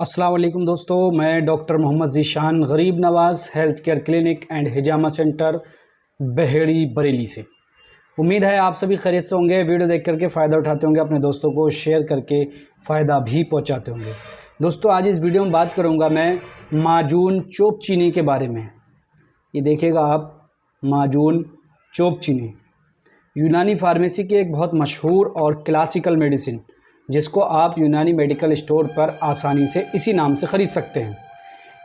अस्सलाम वालेकुम दोस्तों, मैं doctor Mohammad Zeeshan Garib Nawaz health care clinic and Hijama centre Baheri Bareilly से। उम्मीद है आप सभी खैरियत से होंगे। वीडियो देख करके फ़ायदा उठाते होंगे, अपने दोस्तों को शेयर करके फ़ायदा भी पहुंचाते होंगे। दोस्तों आज इस वीडियो में बात करूंगा मैं माजून चोप चीनी के बारे में। ये देखिएगा आप, माजून चोप चीनी यूनानी फार्मेसी की एक बहुत मशहूर और क्लासिकल मेडिसिन, जिसको आप यूनानी मेडिकल स्टोर पर आसानी से इसी नाम से ख़रीद सकते हैं।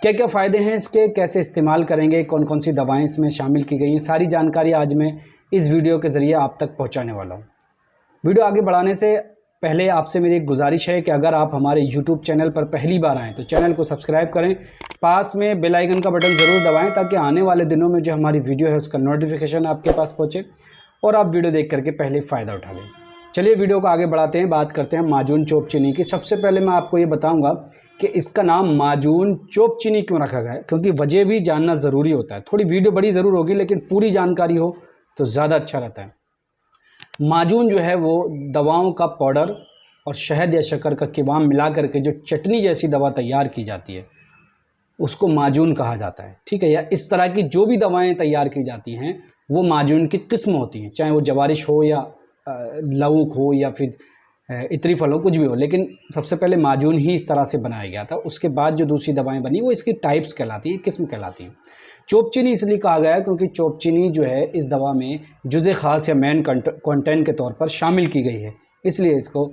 क्या क्या फ़ायदे हैं इसके, कैसे इस्तेमाल करेंगे, कौन कौन सी दवाएं इसमें शामिल की गई हैं, सारी जानकारी आज मैं इस वीडियो के ज़रिए आप तक पहुंचाने वाला हूं। वीडियो आगे बढ़ाने से पहले आपसे मेरी एक गुजारिश है कि अगर आप हमारे यूट्यूब चैनल पर पहली बार आएँ तो चैनल को सब्सक्राइब करें, पास में बेल आइकन का बटन ज़रूर दबाएँ ताकि आने वाले दिनों में जो हमारी वीडियो है उसका नोटिफिकेशन आपके पास पहुँचे और आप वीडियो देख करके पहले फ़ायदा उठा लें। चलिए वीडियो को आगे बढ़ाते हैं, बात करते हैं माजून चोप चीनी की। सबसे पहले मैं आपको ये बताऊंगा कि इसका नाम माजून चोप चीनी क्यों रखा गया है, क्योंकि वजह भी जानना ज़रूरी होता है। थोड़ी वीडियो बड़ी ज़रूर होगी लेकिन पूरी जानकारी हो तो ज़्यादा अच्छा रहता है। माजून जो है वो दवाओं का पाउडर और शहद या शक्कर का किवाम मिला करके जो चटनी जैसी दवा तैयार की जाती है उसको माजून कहा जाता है, ठीक है। या इस तरह की जो भी दवाएँ तैयार की जाती हैं वो माजून की किस्म होती हैं, चाहे वो जवारिश हो या लौंग हो या फिर इतरी फल हो, कुछ भी हो, लेकिन सबसे पहले माजून ही इस तरह से बनाया गया था। उसके बाद जो दूसरी दवाएं बनी वो इसकी टाइप्स कहलाती हैं, किस्म कहलाती हैं। चोप चीनी इसलिए कहा गया क्योंकि चोप चीनी जो है इस दवा में जुज़े ख़ास या मेन कंटेंट के तौर पर शामिल की गई है, इसलिए इसको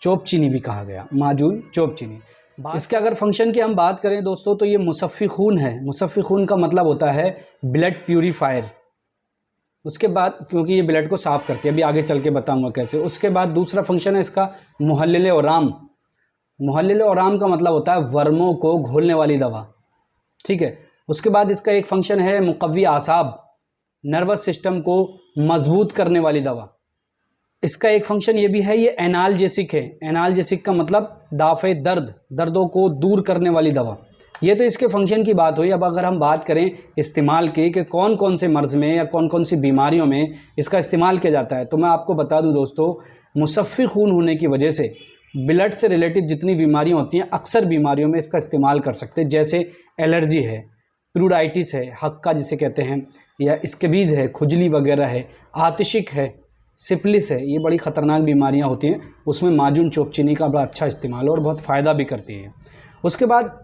चोप चीनी भी कहा गया, माजून चोप चीनी। इसके अगर फंक्शन की हम बात करें दोस्तों तो ये मुसफ़्फ़ी खून है। मुसफ़्फ़ी खून का मतलब होता है ब्लड प्यूरीफायर। उसके बाद क्योंकि ये ब्लड को साफ़ करती है, अभी आगे चल के बताऊंगा कैसे। उसके बाद दूसरा फंक्शन है इसका मुहल्लिल औराम। मुहल्लिल औराम का मतलब होता है वर्मों को घोलने वाली दवा, ठीक है। उसके बाद इसका एक फंक्शन है मुक़व्वी आसाब, नर्वस सिस्टम को मजबूत करने वाली दवा। इसका एक फंक्शन ये भी है, ये एनाल्जेसिक है। एनाल्जेसिक का मतलब दाफ़े दर्द, दर्दों को दूर करने वाली दवा। ये तो इसके फंक्शन की बात हुई। अब अगर हम बात करें इस्तेमाल की कि कौन कौन से मर्ज़ में या कौन कौन सी बीमारियों में इसका इस्तेमाल किया जाता है, तो मैं आपको बता दूं दोस्तों, मुसफ़्फ़ी खून होने की वजह से ब्लड से रिलेटेड जितनी बीमारियां होती हैं अक्सर बीमारियों में इसका इस्तेमाल कर सकते हैं। जैसे एलर्जी है, प्यूराइटिस है, हक्का जिसे कहते हैं, या स्कैबीज़ है, खुजली वगैरह है, आतिशिक है, सिफिलिस है, ये बड़ी ख़तरनाक बीमारियाँ होती हैं, उसमें माजून चोप चीनी का बड़ा अच्छा इस्तेमाल और बहुत फ़ायदा भी करती है। उसके बाद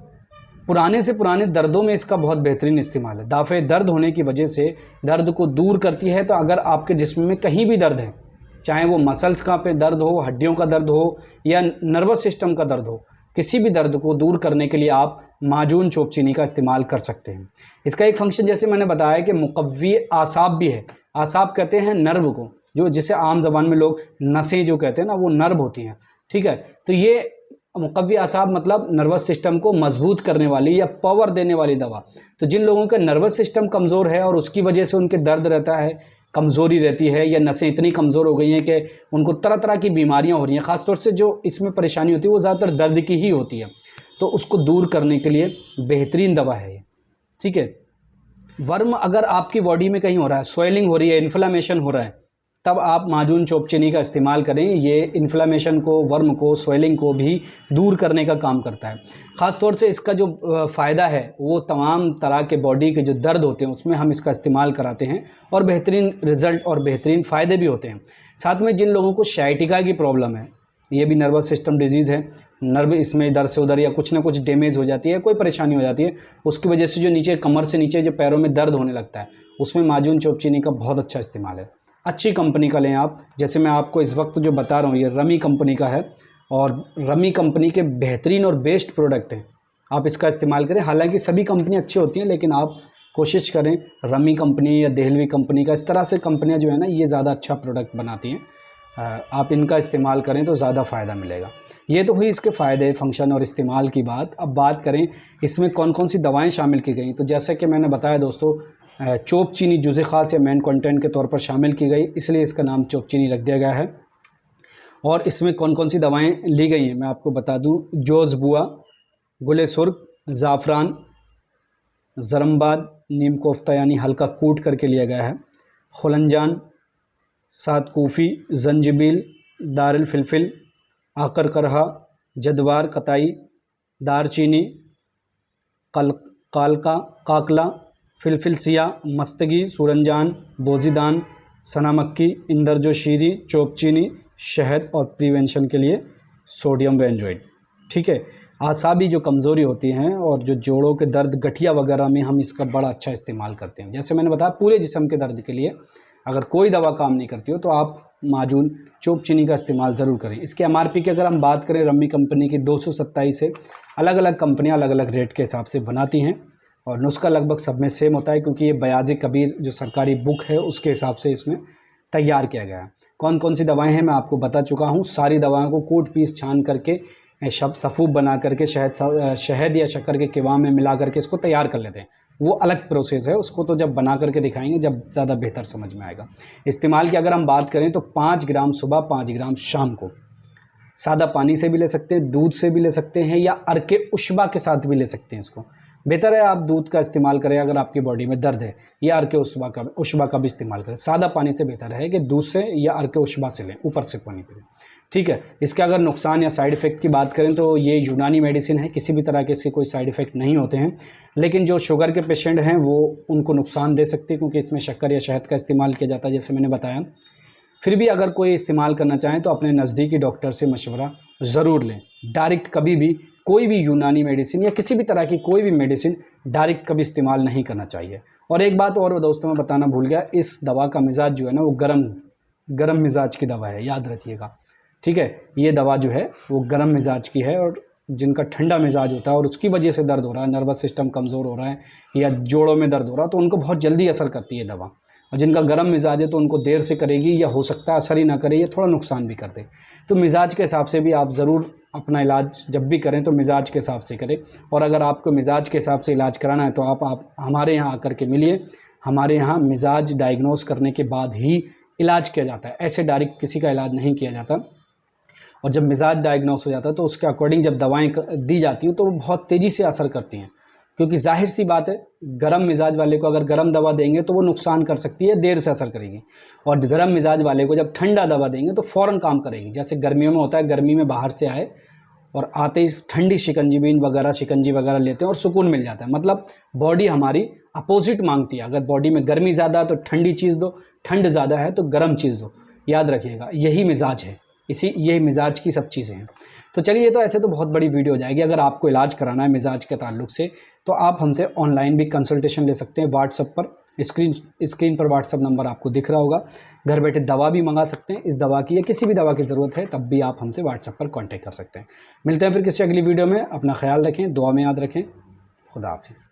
पुराने से पुराने दर्दों में इसका बहुत बेहतरीन इस्तेमाल है। दाफ़े दर्द होने की वजह से दर्द को दूर करती है। तो अगर आपके जिस्म में कहीं भी दर्द है, चाहे वो मसल्स का पे दर्द हो, हड्डियों का दर्द हो या नर्वस सिस्टम का दर्द हो, किसी भी दर्द को दूर करने के लिए आप माजून चोप चीनी का इस्तेमाल कर सकते हैं। इसका एक फंक्शन जैसे मैंने बताया कि मुक़व्वी आसाब भी है। आसाब कहते हैं नर्व को, जो जिसे आम ज़बान में लोग नसें जो कहते हैं ना, वो नर्व होती हैं, ठीक है। तो ये मुक़व्वी आसाब मतलब नर्वस सिस्टम को मजबूत करने वाली या पावर देने वाली दवा। तो जिन लोगों का नर्वस सिस्टम कमज़ोर है और उसकी वजह से उनके दर्द रहता है, कमज़ोरी रहती है, या नसें इतनी कमज़ोर हो गई हैं कि उनको तरह तरह की बीमारियां हो रही हैं, ख़ास तौर से जो इसमें परेशानी होती है वो ज़्यादातर दर्द की ही होती है, तो उसको दूर करने के लिए बेहतरीन दवा है ये, ठीक है। वर्म अगर आपकी बॉडी में कहीं हो रहा है, स्वेलिंग हो रही है, इन्फ्लामेशन हो रहा है, तब आप माजून चोप चीनी का इस्तेमाल करें। ये इन्फ्लामेशन को, वर्म को, स्वेलिंग को भी दूर करने का काम करता है। ख़ास तौर से इसका जो फ़ायदा है वो तमाम तरह के बॉडी के जो दर्द होते हैं उसमें हम इसका इस्तेमाल कराते हैं और बेहतरीन रिज़ल्ट और बेहतरीन फ़ायदे भी होते हैं। साथ में जिन लोगों को शाइटिका की प्रॉब्लम है, ये भी नर्वस सिस्टम डिजीज़ है, नर्व इसमें इधर से उधर या कुछ ना कुछ डैमेज हो जाती है, कोई परेशानी हो जाती है, उसकी वजह से जो नीचे कमर से नीचे जो पैरों में दर्द होने लगता है, उसमें माजून चोप चीनी का बहुत अच्छा इस्तेमाल है। अच्छी कंपनी का लें आप, जैसे मैं आपको इस वक्त जो बता रहा हूँ ये रमी कंपनी का है और रमी कंपनी के बेहतरीन और बेस्ट प्रोडक्ट हैं, आप इसका इस्तेमाल करें। हालांकि सभी कंपनी अच्छी होती हैं लेकिन आप कोशिश करें रमी कंपनी या देहलवी कंपनी का, इस तरह से कंपनियां जो है ना ये ज़्यादा अच्छा प्रोडक्ट बनाती हैं, आप इनका इस्तेमाल करें तो ज़्यादा फ़ायदा मिलेगा। ये तो हुई इसके फ़ायदे, फंक्शन और इस्तेमाल की बात। अब बात करें इसमें कौन कौन सी दवाएँ शामिल की गई। तो जैसे कि मैंने बताया दोस्तों, चोप चीनी जुज़े ख़ास या मेन कंटेंट के तौर पर शामिल की गई, इसलिए इसका नाम चोप चीनी रख दिया गया है। और इसमें कौन कौन सी दवाएं ली गई हैं मैं आपको बता दूं। जोज़बुआ, गुले सुर्ख, ज़ाफ़रान, ज़रमबाद, नीम कोफ्ता यानी हल्का कूट करके लिया गया है, खुलंजान, सात कूफ़ी, जंजबील, दारुल फिलफिल, आकर करहा, जदवार कताई, दारचीनी, कालका, काकला, फिलफिलसिया, मस्तगी, सूरंजान, बोजीदान, सना मक्की, इंदरजोशीरी, चोपचीनी, शहद और प्रिवेंशन के लिए सोडियम वेंजोइड। ठीक है। आसाबी जो कमज़ोरी होती हैं और जो जोड़ों के दर्द, गठिया वगैरह में हम इसका बड़ा अच्छा इस्तेमाल करते हैं। जैसे मैंने बताया पूरे जिस्म के दर्द के लिए अगर कोई दवा काम नहीं करती हो तो आप माजून चोपचीनी का इस्तेमाल ज़रूर करें। इसके MRP की अगर हम बात करें, रम्मी कंपनी की 227 है। अलग अलग कंपनियां अलग अलग रेट के हिसाब से बनाती हैं और नुस्खा लगभग सब में सेम होता है, क्योंकि ये बयाज़ कबीर जो सरकारी बुक है उसके हिसाब से इसमें तैयार किया गया है। कौन कौन सी दवाएं हैं मैं आपको बता चुका हूँ। सारी दवाओं को कूट पीस छान करके सफ़ूब बना करके शहद या शक्कर के किवाम में मिला करके इसको तैयार कर लेते हैं। वो अलग प्रोसेस है, उसको तो जब बना करके दिखाएंगे जब ज़्यादा बेहतर समझ में आएगा। इस्तेमाल की अगर हम बात करें तो 5 ग्राम सुबह, 5 ग्राम शाम को। सादा पानी से भी ले सकते हैं, दूध से भी ले सकते हैं या अर्के उशबा के साथ भी ले सकते हैं। इसको बेहतर है आप दूध का इस्तेमाल करें अगर आपकी बॉडी में दर्द है, या अर्के उशबा का भी इस्तेमाल करें। सादा पानी से बेहतर है कि दूध से या अर्के उशबा से लें, ऊपर से पानी पीएं। ठीक है। इसके अगर नुकसान या साइड इफ़ेक्ट की बात करें तो ये यूनानी मेडिसिन है, किसी भी तरह के इसके कोई साइड इफ़ेक्ट नहीं होते हैं। लेकिन जो शुगर के पेशेंट हैं वो उनको नुकसान दे सकती है, क्योंकि इसमें शक्कर या शहद का इस्तेमाल किया जाता है, जैसे मैंने बताया। फिर भी अगर कोई इस्तेमाल करना चाहें तो अपने नज़दीकी डॉक्टर से मशवरा ज़रूर लें। डायरेक्ट कभी भी कोई भी यूनानी मेडिसिन या किसी भी तरह की कोई भी मेडिसिन डायरेक्ट कभी इस्तेमाल नहीं करना चाहिए। और एक बात और दोस्तों मैं बताना भूल गया, इस दवा का मिजाज जो है ना वो गरम मिजाज की दवा है, याद रखिएगा। ठीक है। ये दवा जो है वो गरम मिजाज की है, और जिनका ठंडा मिजाज होता है और उसकी वजह से दर्द हो रहा है, नर्वस सिस्टम कमज़ोर हो रहा है या जोड़ों में दर्द हो रहा है, तो उनको बहुत जल्दी असर करती है दवा। और जिनका गर्म मिजाज है तो उनको देर से करेगी, या हो सकता है असर ही ना करे, या थोड़ा नुकसान भी कर दे। तो मिजाज के हिसाब से भी आप ज़रूर अपना इलाज जब भी करें तो मिजाज के हिसाब से करें। और अगर आपको मिजाज के हिसाब से इलाज कराना है तो आप हमारे यहाँ आकर के मिलिए। हमारे यहाँ मिजाज डायग्नोस करने के बाद ही इलाज किया जाता है, ऐसे डायरेक्ट किसी का इलाज नहीं किया जाता। और जब मिजाज डायग्नोस हो जाता है तो उसके अकॉर्डिंग जब दवाएं दी जाती हैं तो वो बहुत तेज़ी से असर करती हैं, क्योंकि जाहिर सी बात है गरम मिजाज वाले को अगर गरम दवा देंगे तो वो नुकसान कर सकती है, देर से असर करेगी। और गरम मिजाज वाले को जब ठंडा दवा देंगे तो फ़ौरन काम करेगी। जैसे गर्मियों में होता है, गर्मी में बाहर से आए और आते ही ठंडी शिकंजी वगैरह लेते हैं और सुकून मिल जाता है। मतलब बॉडी हमारी अपोजिट मांगती है। अगर बॉडी में गर्मी ज़्यादा है तो ठंडी चीज़ दो, ठंड ज़्यादा है तो गर्म चीज़ दो। याद रखिएगा, यही मिजाज है, ये मिजाज की सब चीज़ें हैं। तो चलिए, तो ऐसे तो बहुत बड़ी वीडियो हो जाएगी। अगर आपको इलाज कराना है मिजाज के ताल्लुक से तो आप हमसे ऑनलाइन भी कंसल्टेशन ले सकते हैं। व्हाट्सएप पर स्क्रीन पर व्हाट्सएप नंबर आपको दिख रहा होगा। घर बैठे दवा भी मंगा सकते हैं। इस दवा की या किसी भी दवा की ज़रूरत है तब भी आप हमसे व्हाट्सएप पर कॉन्टैक्ट कर सकते हैं। मिलते हैं फिर किसी अगली वीडियो में। अपना ख्याल रखें, दुआ में याद रखें। खुदा हाफिज़।